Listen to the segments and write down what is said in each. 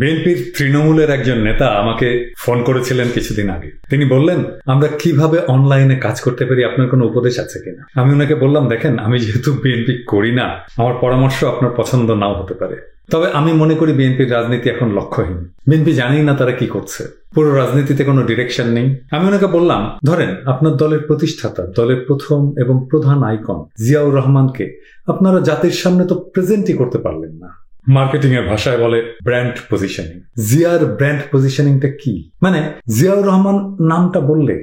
বিএনপির তৃণমূলের একজন নেতা আমাকে ফোন করেছিলেন কিছুদিন আগে। তিনি বললেন, আমরা কিভাবে অনলাইনে কাজ করতে পারি, আপনার কোনো উপদেশ আছে কিনা। আমি ওনাকে বললাম, দেখেন, আমি যেহেতু বিএনপি করি না, আমার পরামর্শ আপনার পছন্দ নাও হতে পারে, তবে আমি মনে করি বিএনপির রাজনীতি এখন লক্ষ্যহীন। বিএনপি জানেই না তারা কি করছে, পুরো রাজনীতিতে কোনো ডিরেকশন নেই। আমি ওনাকে বললাম, ধরেন আপনার দলের প্রতিষ্ঠাতা, দলের প্রথম এবং প্রধান আইকন জিয়াউর রহমানকে আপনারা জাতির সামনে তো প্রেজেন্টই করতে পারলেন না। মার্কেটিং এর ভাষায় বলে ব্র্যান্ড পজিশনিং। জিয়ার ব্র্যান্ড পজিশনিংটা কি? মানে জিয়াউর রহমান নামটা বললে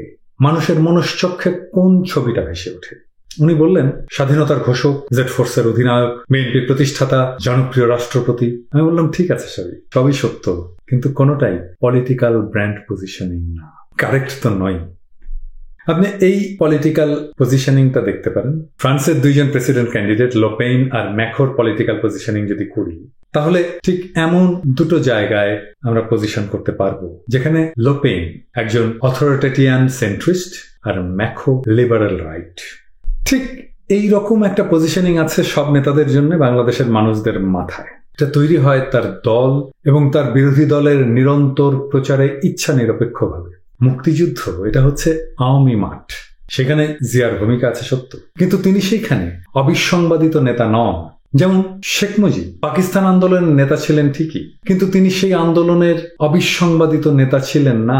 মানুষের মনশ্চক্ষে কোন ছবিটা ভেসে ওঠে? উনি বললেন, স্বাধীনতার ঘোষক, জেড ফোর্সের অধিনায়ক, বিএনপি প্রতিষ্ঠাতা, জনপ্রিয় রাষ্ট্রপতি। আমি বললাম, ঠিক আছে, সবই সত্য, কিন্তু কোনোটাই পলিটিক্যাল ব্র্যান্ড পজিশনিং না, কারেক্ট তো নয়। আপনি এই পলিটিক্যাল পজিশনিংটা দেখতে পারেন ফ্রান্সের দুইজন প্রেসিডেন্ট ক্যান্ডিডেট লোপেইন আর ম্যাখোর পলিটিক্যাল পজিশনিং যদি করি, তাহলে ঠিক এমন দুটো জায়গায় আমরা পজিশন করতে পারবো, যেখানে লোপেইন একজন অথরিটেরিয়ান সেন্ট্রিস্ট আর ম্যাখো লিবারেল রাইট। ঠিক এই রকম একটা পজিশনিং আছে সব নেতাদের জন্য বাংলাদেশের মানুষদের মাথায়। এটা তৈরি হয় তার দল এবং তার বিরোধী দলের নিরন্তর প্রচারে ইচ্ছা নিরপেক্ষভাবে। মুক্তিযুদ্ধ এটা হচ্ছে আওয়ামী মাঠ, সেখানে জিয়ার ভূমিকা আছে সত্য, কিন্তু তিনি সেইখানে অবিসংবাদিত নেতা নন। যেমন শেখ মুজিব পাকিস্তান আন্দোলনের নেতা ছিলেন ঠিকই, কিন্তু তিনি সেই আন্দোলনের অবিসংবাদিত নেতা ছিলেন না।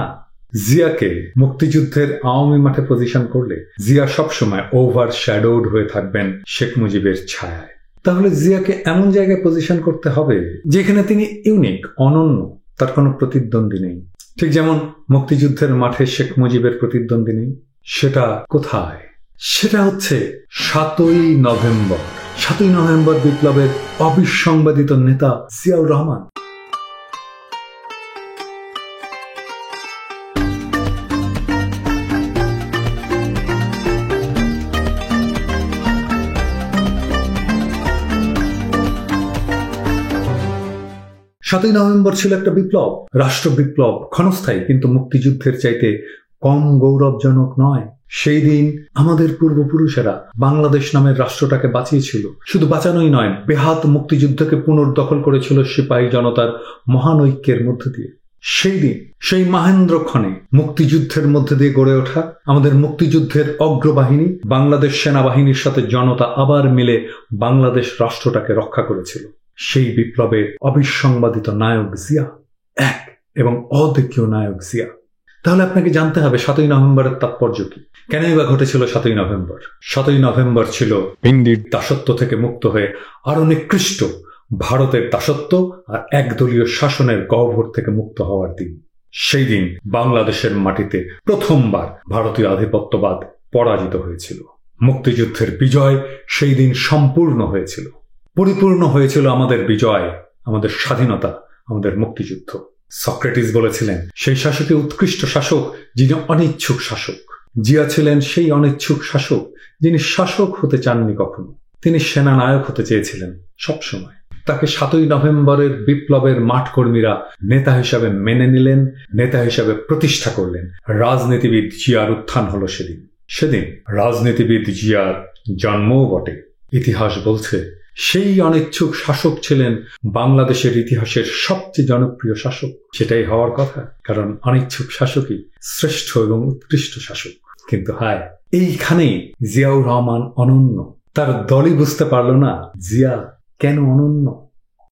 জিয়াকে মুক্তিযুদ্ধের আওয়ামী মাঠে পজিশন করলে জিয়া সবসময় ওভার শ্যাডোড হয়ে থাকবেন শেখ মুজিবের ছায়ায়। তাহলে জিয়াকে এমন জায়গায় পজিশন করতে হবে যেখানে তিনি ইউনিক, অনন্য, তার কোনো প্রতিদ্বন্দ্বী নেই। ঠিক যেমন মুক্তিযুদ্ধের মাঠে শেখ মুজিবের প্রতিদ্বন্দ্বী নেই। সেটা কোথায়? সেটা হচ্ছে 7ই নভেম্বর। 7ই নভেম্বর বিপ্লবের অবিসংবাদিত নেতা জিয়াউর রহমান। সাতই নভেম্বর ছিল একটা বিপ্লব, রাষ্ট্র বিপ্লব, ক্ষণস্থায়ী, কিন্তু মুক্তিযুদ্ধের চাইতে কম গৌরবজনক নয়। সেই দিন আমাদের পূর্বপুরুষেরা বাংলাদেশ নামের রাষ্ট্রটাকে বাঁচিয়েছিল। শুধু বাঁচানোই নয়, বেহাত মুক্তিযুদ্ধকে পুনর্দখল করেছিল সিপাহী জনতার মহান ঐক্যের মধ্য দিয়ে। সেই দিন, সেই মহেন্দ্রক্ষণে মুক্তিযুদ্ধের মধ্যে দিয়ে গড়ে ওঠা আমাদের মুক্তিযুদ্ধের অগ্রবাহিনী বাংলাদেশ সেনাবাহিনীর সাথে জনতা আবার মিলে বাংলাদেশ রাষ্ট্রটাকে রক্ষা করেছিল। সেই বিপ্লবের অবিসংবাদিত নায়ক জিয়া, এক এবং অদ্বিতীয় নায়ক জিয়া। তাহলে আপনাকে জানতে হবে 7ই নভেম্বরের তাৎপর্য কি, কেনই বা ঘটেছিল 7ই নভেম্বর। 7ই নভেম্বর ছিল ইন্দির দাসত্ব থেকে মুক্ত হয়ে আরো নিকৃষ্ট ভারতের দাসত্ব আর একদলীয় শাসনের গহ্বর থেকে মুক্ত হওয়ার দিন। সেই দিন বাংলাদেশের মাটিতে প্রথমবার ভারতীয় আধিপত্যবাদ পরাজিত হয়েছিল। মুক্তিযুদ্ধের বিজয় সেই দিন সম্পূর্ণ হয়েছিল, পরিপূর্ণ হয়েছিল আমাদের বিজয়, আমাদের স্বাধীনতা, আমাদের মুক্তিযুদ্ধ। সক্রেটিস বলেছিলেন, সেই শাসকই উৎকৃষ্ট শাসক যিনি অনিচ্ছুক শাসক। জিয়া ছিলেন সেই অনিচ্ছুক শাসক যিনি শাসক হতে চাননি কখনো। তিনি সেনানায়ক হতে চেয়েছিলেন সবসময়। তাকে 7ই নভেম্বরের বিপ্লবের মাঠকর্মীরা নেতা হিসাবে মেনে নিলেন, নেতা হিসাবে প্রতিষ্ঠা করলেন। রাজনীতিবিদ জিয়ার উত্থান হলো সেদিন। সেদিন রাজনীতিবিদ জিয়ার জন্মও বটে। ইতিহাস বলছে সেই অনিচ্ছুক শাসক ছিলেন বাংলাদেশের ইতিহাসের সবচেয়ে জনপ্রিয় শাসক। সেটাই হওয়ার কথা, কারণ অনিচ্ছুক শাসকই শ্রেষ্ঠ এবং উৎকৃষ্ট শাসক। কিন্তু হায়, এইখানেই জিয়াউর রহমান অনন্য। তার দলই বুঝতে পারল না জিয়া কেন অনন্য।